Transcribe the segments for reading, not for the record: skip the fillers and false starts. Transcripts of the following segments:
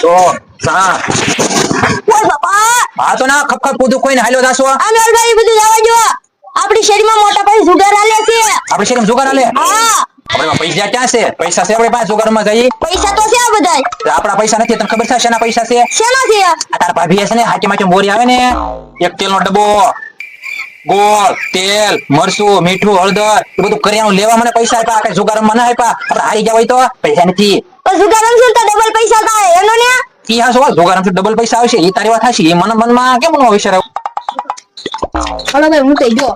તો સા ઓય બાપા આ તો ના ખપખપ કૂદું કોઈને હાલ્યો દાસો આ મેલભાઈ બધું જવા જો આપણી શેરીમાં મોટા ભાઈ જુગાર આલે છે આપણે શેરમ જુગાર આલે હા આપણે પૈસા ક્યાં છે પૈસા છે આપણે પાસે જુગારમાં જઈ પૈસા તો છે આ બધાય આપણા પૈસા નથી તને ખબર છે શેના પૈસા છે શેના છે આ તારા ભાભી છે ને હાચી માચી બોરી આવે ને એક તેલનો ડબ્બો ગોળ તેલ મરચું મીઠું હળદર એ બધું કરિયાણું લેવા મને પૈસા આપ્યા કઈ જુગારમાં ના આપ્યા આપણે હારી ગયા હોય તો પૈસા નથી તો જુગાર રમશું તો ડબલ પૈસા થાય એનો ને ઈ હા શું જુગારમાં ડબલ પૈસા આવશે એ તારી વાત હશે એ મનમાં કેમ નો વિચાર હલો ભાઈ હું થઈ ગયો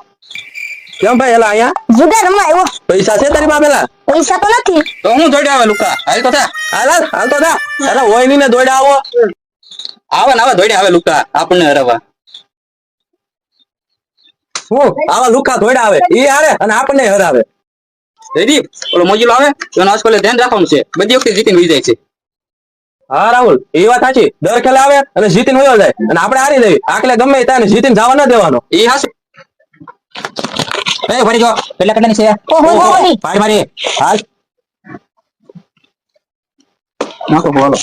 કેમ ભાઈ એલા અહીંયા જુગાર રમવા આવ્યો પૈસા છે તારી પાસે પેલા પૈસા તો નથી તો હું દોડ્યા આવે લુકા હાલ તો થા હાલ તો થા અરે હોય ની ને દોડ્યા આવો આવે દોડ્યા આવે લુકા આપણને હરાવા હું આવા લુકા દોડ્યા આવે ઈ હારે અને આપણને હરાવે જયદીપ ઓલો મોજીલો આવે એનો આજકાલ ધ્યાન રાખવાનું છે બધી વખતે જીતીને વહી જાય છે હા રાહુલ એ વાત સાચી દર ખેલે આવે અને જીતીને વયો જાય અને આપણે હારી જઈએ આકલે ગમે ત્યાં જીતીને જવા ન દેવાનો એ હાસે એ ભરી જો પેલા કેટલાની છે ઓહો પાડ મારી હાલ નાખો બોલો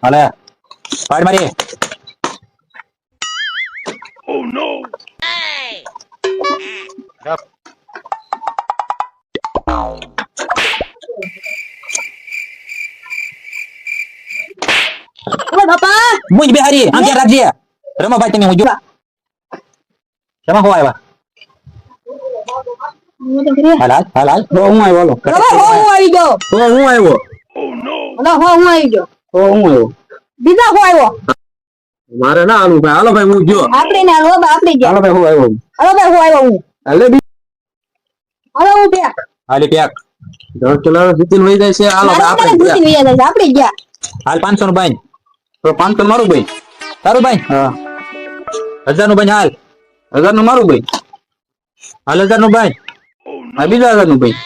હાલે પાડ મારી ઓ નો ઓય બાપા મુજ બિહારી આમ ધ્યાન રાખજે રમાભાઈ તમે હું જો શેમાં હો આવ્યા હાલ હું આવ્યો હાલો હું આવી ગયો હું આવ્યો હું આવી ગયો હું આવ્યો બીજા હું આવ્યો મારે ના હાલું ભાઈ હાલો ભાઈ હું જો આપણે ને હાલો આપણે ગયા હાલો ભાઈ હું આવ્યો હાલો ભાઈ હું આવ્યો હું હાલે હાલો હું પેક હાલે પેક દસ કિલો જીતીને વહી જાય છે હાલો આપણે આપણે ગયા આપણે ગયા હાલ 500 નું બાઈ તો 500 મારું ભાઈ તારું ભાઈ હા 1000 નું ભાઈ હાલ 1000 નું મારું ભાઈ હાલ 1000 નું ભાઈ હા બીજા 1000 નું ભાઈ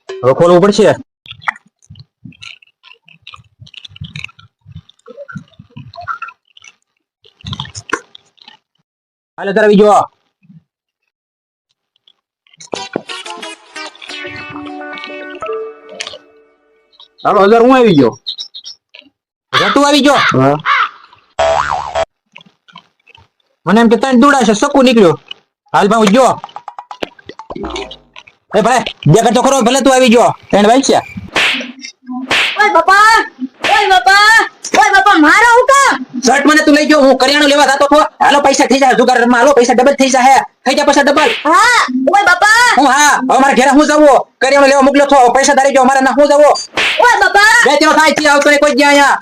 હવે ખોલવું પડશે હાલ 1000 આવી ગયો હાલો 1000 હું આવી ગયો તું આવી ગયો મને એમ કે તને દોડા છે સકુ નીકળ્યો હાલ ભાઈ જો એ ભાઈ દેખાડ તો ખરો ભલે તું આવી ગયો ત્રણ ભાઈ છે ઓય બાપા મારો હું કામ શર્ટ મને તું લઈ ગયો હું કરિયાણું લેવા જતો હતો હાલો પૈસા થઈ જાય જુગાર રમવા હાલો પૈસા ડબલ થઈ જાય થઈ જાય પૈસા ડબલ હા ઓય બાપા હું હા હવે મારા ઘરે હું જવું કરિયાણું લેવા મોકલ્યો છો પૈસા તારી ગયો મારે ના હું જવું ઓય બાપા બે તેનો થાય છે આવતો કોઈ ગયા અહીંયા